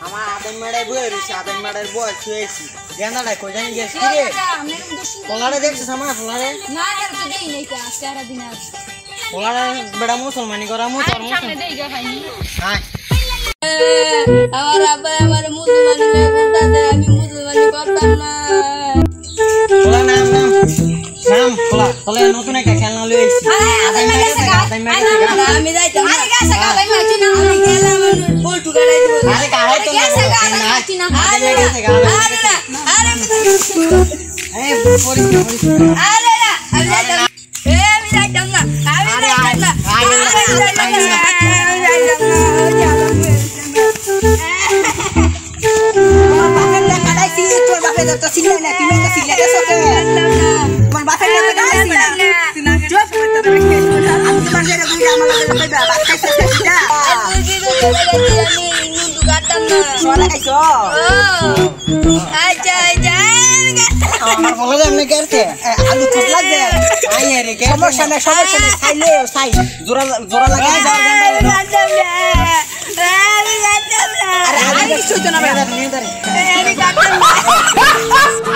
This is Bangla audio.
আমার আদান মেড়াই বয়ে রয়েছে আদান মেড়ার বয়স হয়েছি গেন্দাটাই কই জানি গেছি রে পোলারে দেখছিস আমার পোলারে না আর তো দেই নাই কা সারা দিন আর পোলারে বেড়া মুসলমানি করা মু তোর সামনে দেই গা খাইনি হ্যাঁ আমার আব্বা আমার মুসলমানি বলতাছে আমি মুসলমানি করতাম না পোলা নাম পোলা তোলে নতুন একটা খেলনা লই আইছি আদান মেড়া আমি যাইতাম আরে গাছে গালাই মাছি না আমি গেলাম পল্টু গালাই দিব আরে গালাই তো গাছে গালাই মাছি না আরে গাছে গালাই আরে না আরে এই পরিস আরে না আমি যাইতাম আমি যাইতাম না আমি যাইতাম না আমি যাইতাম না আমার বাপের টাকা দাইছি তোর বাপের তো ছিল না তুমি তো ছিল না সকে তোমার বাপের টাকা দাইছি না চুপ করতে হবে আমি তোমার জন্য বুঝা আমার লাগে কইবা বাপ খাইছে সেটা আমি কিন্তু আমি মুন্ডু কাটতাম না সোনা খাইছো আচ্ছা আচ্ছা আমার বলে এমনি করতে আলু খুব লাগবে আই রে কে সমস্যা না খাইলে খাই জোরা জোরা লাগা যাওয়ার আমি কাটতাম না আরে আমি শুইতো না ভাই আমি কাটতাম না